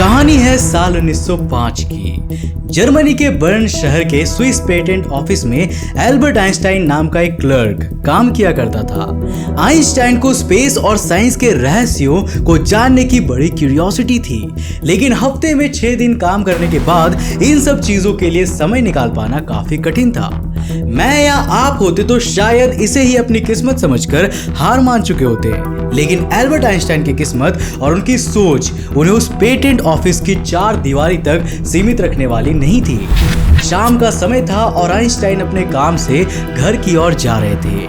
कहानी है साल 1905 की। जर्मनी के बर्न शहर के स्विस पेटेंट ऑफिस में एल्बर्ट आइंस्टाइन नाम का एक क्लर्क काम किया करता था। आइंस्टाइन को स्पेस और साइंस के रहस्यों को जानने की बड़ी क्यूरियोसिटी थी, लेकिन हफ्ते में 6 दिन काम करने के बाद इन सब चीजों के लिए समय निकाल पाना काफी कठिन था। मैं या आप होते तो शायद इसे ही अपनी किस्मत समझकर हार मान चुके होते, लेकिन एल्बर्ट आइंस्टाइन की किस्मत और उनकी सोच उन्हें उस पेटेंट ऑफिस की 4 दीवारी तक सीमित रखने वाली नहीं थी। शाम का समय था और आइंस्टाइन अपने काम से घर की ओर जा रहे थे।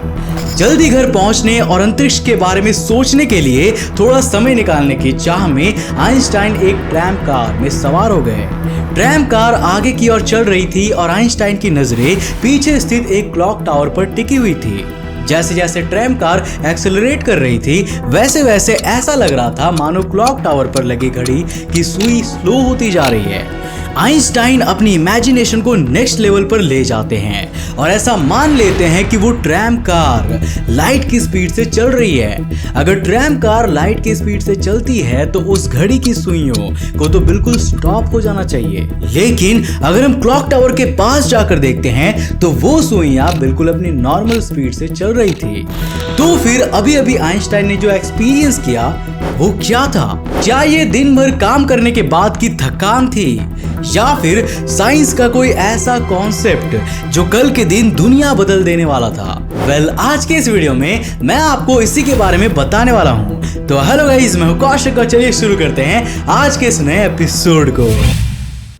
जल्दी घर पहुंचने और अंतरिक्ष के बारे में सोचने के लिए थोड़ा समय निकालने की चाह में आइंस्टाइन एक ट्रैम कार में सवार हो गए। ट्रैम कार आगे की ओर चल रही थी और आइंस्टाइन की नजरें पीछे स्थित एक क्लॉक टावर पर टिकी हुई थी। जैसे जैसे ट्रैम कार एक्सेलरेट कर रही थी, वैसे वैसे ऐसा लग रहा था मानो क्लॉक टावर पर लगी घड़ी की सुई स्लो होती जा रही है। आइंस्टाइन अपनी इमेजिनेशन को नेक्स्ट लेवल पर ले जाते हैं और ऐसा मान लेते हैं कि वो ट्रैम कार लाइट की स्पीड से चल रही है। अगर ट्रैम कार लाइट की स्पीड से चलती है तो उस घड़ी की सुइयों को तो बिल्कुल स्टॉप हो जाना चाहिए, लेकिन अगर हम क्लॉक टावर के पास जाकर देखते हैं तो वो सुइयां बिल्कुल अपनी नॉर्मल स्पीड से चल रही थी। तो फिर अभी अभी आइंस्टाइन ने जो एक्सपीरियंस किया वो क्या था? क्या ये दिन भर काम करने के बाद की थकान थी, या फिर साइंस का कोई ऐसा कॉन्सेप्ट जो कल के दिन दुनिया बदल देने वाला था? आज के इस वीडियो में मैं आपको इसी के बारे में बताने वाला हूं। तो हेलो गाइस, मैं हूं कौशिक और चलिए शुरू करते हैं आज के इस नए एपिसोड को।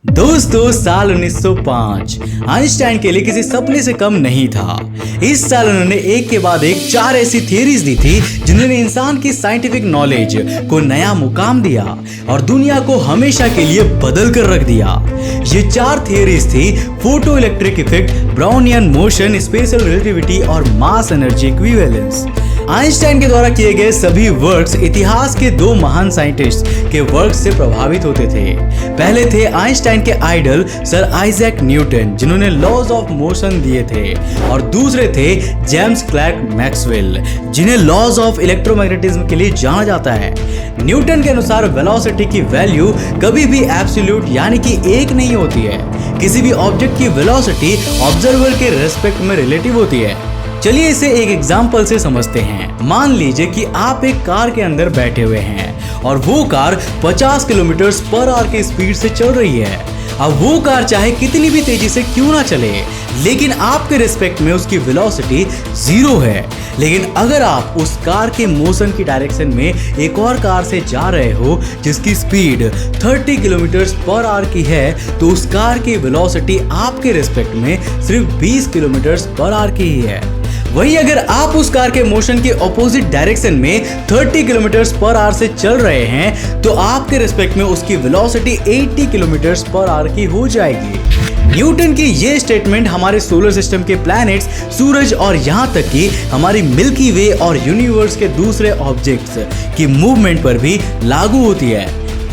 दोस्तों, साल 1905 आइंस्टाइन के लिए किसी सपने से कम नहीं था। इस साल उन्होंने एक के बाद एक 4 ऐसी थियरीज दी थी जिन्होंने इंसान की साइंटिफिक नॉलेज को नया मुकाम दिया और दुनिया को हमेशा के लिए बदल कर रख दिया। ये 4 थियरीज थी photo electric effect, Brownian motion, special relativity और मास एनर्जी इक्विवेलेंस। आइंस्टाइन के द्वारा किए गए सभी वर्क्स इतिहास के 2 महान साइंटिस्ट के वर्क से प्रभावित होते थे। पहले थे आइंस्टाइन के आइडल सर आइजैक न्यूटन, जिन्होंने लॉज ऑफ मोशन दिए थे, और दूसरे थे जेम्स क्लर्क मैक्सवेल, जिन्हें लॉज ऑफ इलेक्ट्रोमैग्नेटिज्म के लिए जाना जाता है। न्यूटन के अनुसार वेलोसिटी की वैल्यू कभी भी एब्सोल्यूट यानी कि एक नहीं होती है। किसी भी ऑब्जेक्ट की वेलोसिटी ऑब्जर्वर के रेस्पेक्ट में रिलेटिव होती है। चलिए इसे एक एग्जाम्पल से समझते हैं। मान लीजिए कि आप एक कार के अंदर बैठे हुए हैं और वो कार 50 किलोमीटर पर आवर की स्पीड से चल रही है। अब वो कार चाहे कितनी भी तेजी से क्यों ना चले, लेकिन आपके रिस्पेक्ट में उसकी वेलोसिटी 0 है। लेकिन अगर आप उस कार के मोशन की डायरेक्शन में एक और कार से जा रहे हो जिसकी स्पीड 30 किलोमीटर पर आवर की है, तो उस कार की वेलोसिटी आपके रिस्पेक्ट में सिर्फ 20 किलोमीटर पर आवर की ही है। वहीं अगर आप उस कार के मोशन के ऑपोजिट डायरेक्शन में 30 किलोमीटर पर आवर से चल रहे हैं, तो आपके रिस्पेक्ट में उसकी वेलोसिटी 80 किलोमीटर पर आवर की हो जाएगी। न्यूटन की ये स्टेटमेंट हमारे सोलर सिस्टम के प्लैनेट्स, सूरज और यहाँ तक कि हमारी मिल्की वे और यूनिवर्स के दूसरे ऑब्जेक्ट्स की मूवमेंट पर भी लागू होती है।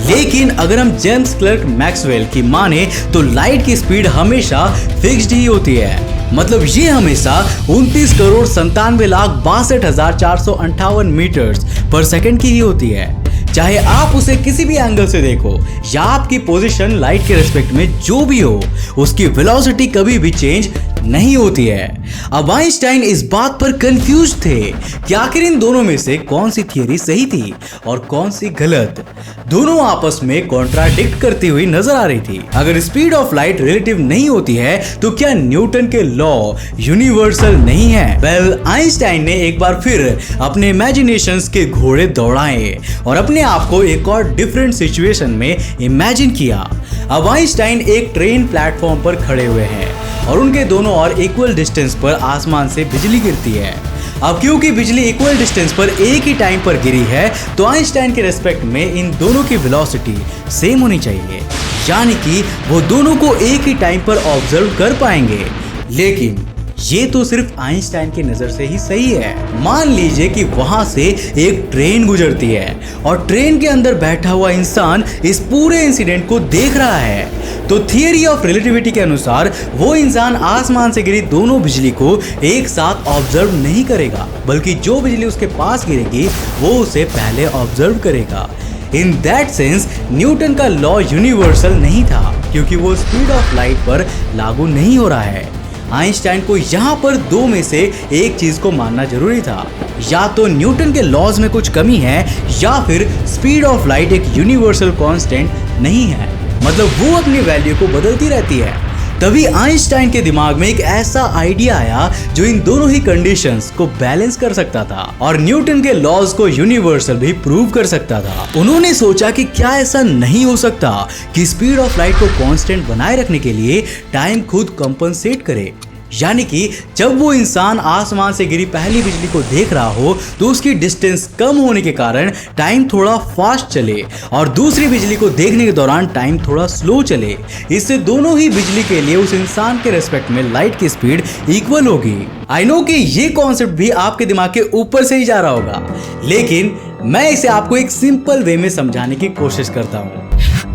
लेकिन अगर हम जेम्स क्लर्क मैक्सवेल की माने तो लाइट की स्पीड हमेशा फिक्स्ड ही होती है। मतलब ये हमेशा 29,97,62,458 मीटर्स पर सेकंड की ही होती है। चाहे आप उसे किसी भी एंगल से देखो या आपकी पोजीशन लाइट के रिस्पेक्ट में जो भी हो, उसकी वेलोसिटी कभी भी चेंज नहीं होती है। अब आइंस्टाइन इस बात पर कंफ्यूज थे कि आखिर इन दोनों में से कौन सी थियरी सही थी और कौन सी गलत। दोनों आपस में कॉन्ट्राडिक्ट करती हुई नजर आ रही थी। अगर स्पीड ऑफ लाइट रिलेटिव नहीं होती है तो क्या न्यूटन के लॉ यूनिवर्सल नहीं है? आइंस्टाइन ने एक बार फिर अपने इमेजिनेशंस के घोड़े दौड़ाए और अपने आप को एक और डिफरेंट सिचुएशन में इमेजिन किया। अब आइंस्टाइन एक ट्रेन प्लेटफॉर्म पर खड़े हुए हैं और उनके दोनों ओर इक्वल डिस्टेंस पर आसमान से बिजली गिरती है। अब क्योंकि बिजली इक्वल डिस्टेंस पर एक ही टाइम पर गिरी है, तो आइंस्टाइन के रेस्पेक्ट में इन दोनों की वेलोसिटी सेम होनी चाहिए, यानी कि वो दोनों को एक ही टाइम पर ऑब्जर्व कर पाएंगे। लेकिन ये तो सिर्फ आइंस्टाइन की नजर से ही सही है। मान लीजिए कि वहां से एक ट्रेन गुजरती है और ट्रेन के अंदर बैठा हुआ इंसान इस पूरे इंसिडेंट को देख रहा है, तो थियरी ऑफ रिलेटिविटी के अनुसार वो इंसान आसमान से गिरी दोनों बिजली को एक साथ ऑब्जर्व नहीं करेगा, बल्कि जो बिजली उसके पास गिरेगी वो उसे पहले ऑब्जर्व करेगा। इन दैट सेंस न्यूटन का लॉ यूनिवर्सल नहीं था, क्योंकि वो स्पीड ऑफ लाइट पर लागू नहीं हो रहा है। आइंस्टाइन को यहाँ पर दो में से एक चीज को मानना जरूरी था, या तो न्यूटन के लॉज में कुछ कमी है या फिर स्पीड ऑफ लाइट एक यूनिवर्सल कांस्टेंट नहीं है, मतलब वो अपनी वैल्यू को बदलती रहती है। तभी आइंस्टाइन के दिमाग में एक ऐसा आइडिया आया जो इन दोनों ही कंडीशंस को बैलेंस कर सकता था और न्यूटन के लॉज को यूनिवर्सल भी प्रूव कर सकता था। उन्होंने सोचा कि क्या ऐसा नहीं हो सकता कि स्पीड ऑफ लाइट को कांस्टेंट बनाए रखने के लिए टाइम खुद कंपनसेट करे, यानी कि जब वो इंसान आसमान से गिरी पहली बिजली को देख रहा हो तो उसकी डिस्टेंस कम होने के कारण टाइम थोड़ा फास्ट चले और दूसरी बिजली को देखने के दौरान टाइम थोड़ा स्लो चले। इससे दोनों ही बिजली के लिए उस इंसान के रेस्पेक्ट में लाइट की स्पीड इक्वल होगी। आई नो कि ये कॉन्सेप्ट भी आपके दिमाग के ऊपर से ही जा रहा होगा, लेकिन मैं इसे आपको एक सिंपल वे में समझाने की कोशिश करता हूँ।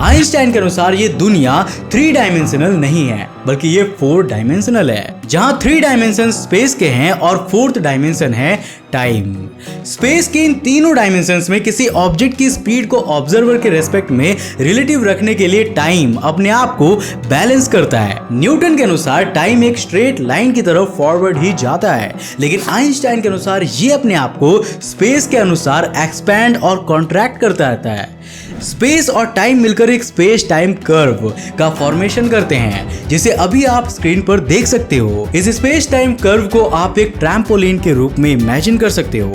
आइंस्टाइन के अनुसार ये दुनिया 3 डायमेंशनल नहीं है, बल्कि ये 4 डायमेंशनल है, जहां 3 डायमेंशन स्पेस के हैं और 4th डायमेंशन है टाइम। स्पेस के इन तीनों डायमेंशंस में किसी ऑब्जेक्ट की स्पीड को ऑब्जर्वर के रेस्पेक्ट में रिलेटिव रखने के लिए टाइम अपने आप को बैलेंस करता है। न्यूटन के अनुसार टाइम एक स्ट्रेट लाइन की तरफ फॉरवर्ड ही जाता है, लेकिन आइंस्टाइन के अनुसार ये अपने आप को स्पेस के अनुसार एक्सपैंड और कॉन्ट्रैक्ट करता रहता है। स्पेस और टाइम मिलकर एक स्पेस टाइम कर्व का फॉर्मेशन करते हैं, जिसे अभी आप स्क्रीन पर देख सकते हो। इस स्पेस टाइम कर्व को आप एक ट्रैम्पोलिन के रूप में इमेजिन कर सकते हो।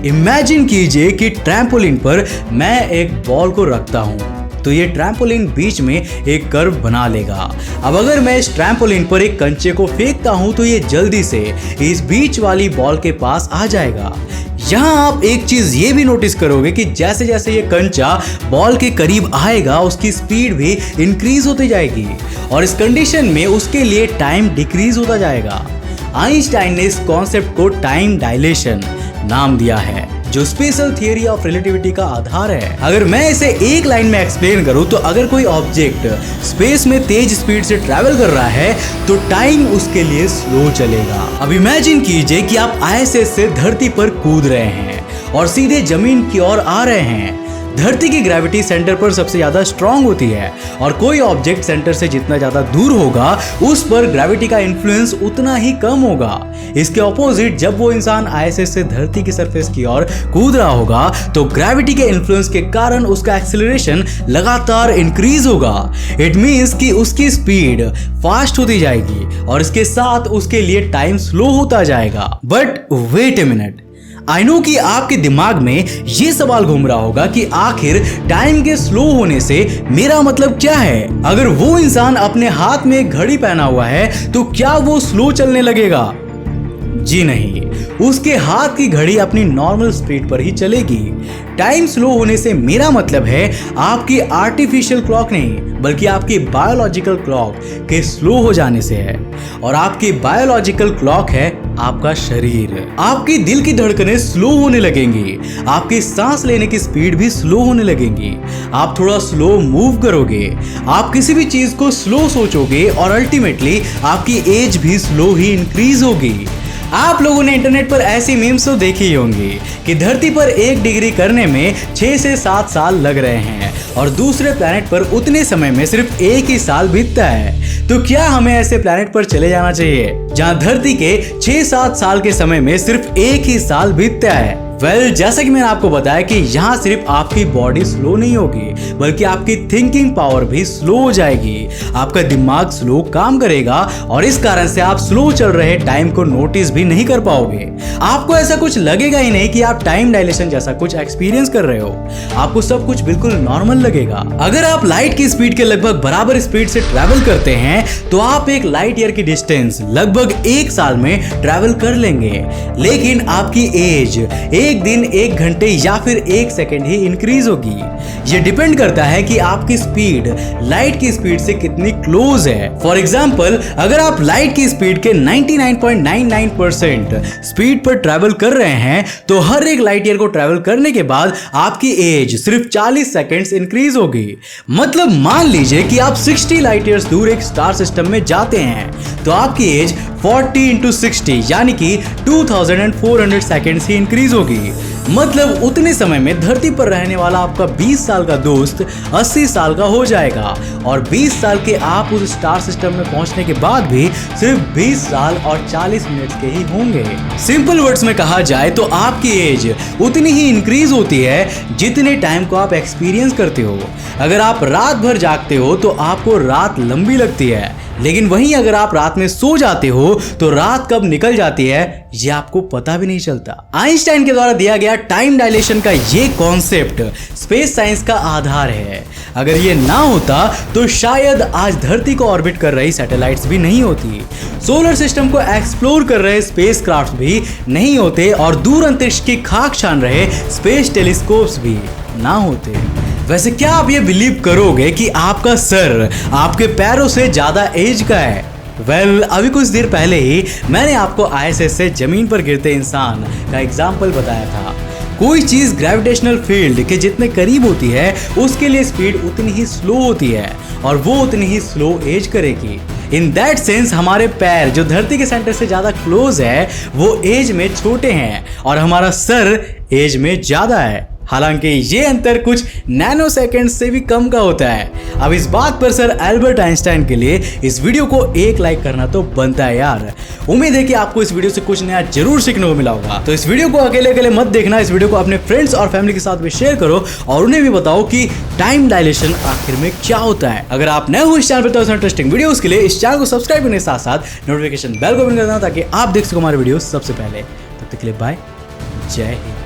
इमेजिन कीजिए कि ट्रैम्पोलिन पर मैं एक बॉल को रखता हूँ, तो ये ट्रैम्पोलिन बीच में एक कर्व बना लेगा। अब अगर मैं इस ट्रैम्पोलिन पर एक कंचे को फेंकता हूँ तो ये जल्दी से इस बीच वाली बॉल के पास आ जाएगा। यहाँ आप एक चीज ये भी नोटिस करोगे कि जैसे जैसे ये कंचा बॉल के करीब आएगा उसकी स्पीड भी इंक्रीज होती जाएगी और इस कंडीशन में उसके लिए टाइम डिक्रीज होता जाएगा। आइंस्टाइन ने इस कॉन्सेप्ट को टाइम डायलेशन नाम दिया है, जो स्पेशल थियरी ऑफ रिलेटिविटी का आधार है। अगर मैं इसे एक लाइन में एक्सप्लेन करूं तो अगर कोई ऑब्जेक्ट स्पेस में तेज स्पीड से ट्रैवल कर रहा है तो टाइम उसके लिए स्लो चलेगा। अब इमेजिन कीजिए कि आप ISS से धरती पर कूद रहे हैं और सीधे जमीन की ओर आ रहे हैं। धरती की ग्रेविटी सेंटर पर सबसे ज्यादा स्ट्रांग होती है और कोई ऑब्जेक्ट सेंटर से जितना ज्यादा दूर होगा उस पर ग्रेविटी का इन्फ्लुएंस उतना ही कम होगा। इसके ऑपोजिट जब वो इंसान ISS से धरती की सरफेस की ओर कूद रहा होगा तो ग्रेविटी के इन्फ्लुएंस के कारण उसका एक्सेलरेशन लगातार इंक्रीज होगा। इट मींस कि उसकी स्पीड फास्ट होती जाएगी और इसके साथ उसके लिए टाइम स्लो होता जाएगा। But wait a minute, I know कि आपके दिमाग में ये सवाल घूम रहा होगा कि आखिर टाइम के स्लो होने से मेरा मतलब क्या है। अगर वो इंसान अपने हाथ में एक घड़ी पहना हुआ है तो क्या वो स्लो चलने लगेगा? जी नहीं, उसके हाथ की घड़ी अपनी नॉर्मल स्पीड पर ही चलेगी। टाइम स्लो होने से मेरा मतलब है आपकी आर्टिफिशियल क्लॉक नहीं, बल्कि आपकी बायोलॉजिकल क्लॉक के स्लो हो जाने से है। और आपकी बायोलॉजिकल क्लॉक है आपका शरीर। आपकी दिल की धड़कनें स्लो होने लगेंगी, आपकी सांस लेने की स्पीड भी स्लो होने लगेंगी, आप थोड़ा स्लो मूव करोगे, आप किसी भी चीज को स्लो सोचोगे और अल्टीमेटली आपकी एज भी स्लो ही इंक्रीज होगी। आप लोगों ने इंटरनेट पर ऐसी मीम्स तो देखी ही होंगी कि धरती पर 1 डिग्री करने में 6 से 7 साल लग रहे हैं और दूसरे प्लैनेट पर उतने समय में सिर्फ 1 ही साल बीतता है। तो क्या हमें ऐसे प्लैनेट पर चले जाना चाहिए जहां धरती के 6-7 साल के समय में सिर्फ 1 ही साल बीतता है? वेल, जैसा कि मैंने आपको बताया कि यहाँ सिर्फ आपकी बॉडी स्लो नहीं होगी, बल्कि आपकी थिंकिंग पावर भी स्लो हो जाएगी। आपका दिमाग स्लो काम करेगा और इस कारण से आप स्लो चल रहे टाइम को नोटिस भी नहीं कर पाओगे। आपको ऐसा कुछ लगेगा ही नहीं कि आप टाइम डायलेशन जैसा कुछ एक्सपीरियंस कर रहे हो। आपको सब कुछ बिल्कुल नॉर्मल लगेगा। अगर आप लाइट की स्पीड के लगभग बराबर स्पीड से ट्रैवल करते हैं तो आप एक लाइट ईयर की डिस्टेंस लगभग 1 साल में ट्रैवल कर लेंगे, लेकिन आपकी एज 1 दिन, 1 घंटे या फिर 1 सेकेंड ही इंक्रीज होगी। ये डिपेंड करता है कि आपकी स्पीड लाइट की स्पीड से कितनी क्लोज है। फॉर एग्जांपल, अगर आप लाइट की स्पीड के 99.99% स्पीड पर ट्रैवल कर रहे हैं तो हर एक लाइट ईयर को ट्रैवल करने के बाद आपकी एज सिर्फ 40 सेकेंड्स इंक्रीज होगी। मतलब मान लीजिए कि आप 60 लाइट ईयर्स दूर एक स्टार सिस्टम में जाते हैं तो आपकी एज 40 × 60 यानी कि 2400 सेकेंड्स ही इंक्रीज होगी। मतलब उतने समय में धरती पर रहने वाला आपका 20 साल का दोस्त 80 साल का हो जाएगा और 20 साल के आप उस स्टार सिस्टम में पहुंचने के बाद भी सिर्फ 20 साल और 40 मिनट के ही होंगे। सिंपल वर्ड्स में कहा जाए तो आपकी एज उतनी ही इंक्रीज होती है जितने टाइम को आप एक्सपीरियंस करते हो। अगर आप रात भर जागते हो तो आपको रात लंबी लगती है, लेकिन वहीं अगर आप रात में सो जाते हो तो रात कब निकल जाती है ये आपको पता भी नहीं चलता। आइंस्टाइन के द्वारा दिया गया टाइम डायलेशन का ये कॉन्सेप्ट स्पेस साइंस का आधार है। अगर ये ना होता तो शायद आज धरती को ऑर्बिट कर रही सैटेलाइट्स भी नहीं होती, सोलर सिस्टम को एक्सप्लोर कर रहे स्पेसक्राफ्ट भी नहीं होते और दूर अंतरिक्ष की खाक छान रहे स्पेस टेलीस्कोप्स भी ना होते। वैसे क्या आप ये बिलीव करोगे कि आपका सर आपके पैरों से ज्यादा एज का है? अभी कुछ देर पहले ही मैंने आपको ISS से जमीन पर गिरते इंसान का एग्जाम्पल बताया था। कोई चीज ग्रेविटेशनल फील्ड के जितने करीब होती है उसके लिए स्पीड उतनी ही स्लो होती है और वो उतनी ही स्लो एज करेगी। इन दैट सेंस हमारे पैर जो धरती के सेंटर से ज्यादा क्लोज है वो एज में छोटे हैं और हमारा सर एज में ज्यादा है। हालांकि ये अंतर कुछ नैनो सेकंड से भी कम का होता है। अब इस बात पर सर एल्बर्ट आइंस्टाइन के लिए इस वीडियो को एक लाइक करना तो बनता है यार। उम्मीद है कि आपको इस वीडियो से कुछ नया जरूर सीखने को मिला होगा। तो इस वीडियो को अकेले अकेले मत देखना, इस वीडियो को अपने फ्रेंड्स और फैमिली के साथ भी शेयर करो और उन्हें भी बताओ कि टाइम डायलेशन आखिर में क्या होता है। अगर आप नए हो इस चैनल पर तो इंटरेस्टिंग वीडियोस के लिए इस चैनल को सब्सक्राइब करने के साथ साथ नोटिफिकेशन बेल को भी कर देना ताकि आप देख सको हमारे वीडियो सबसे पहले। तब तक के लिए बाय, जय हिंद।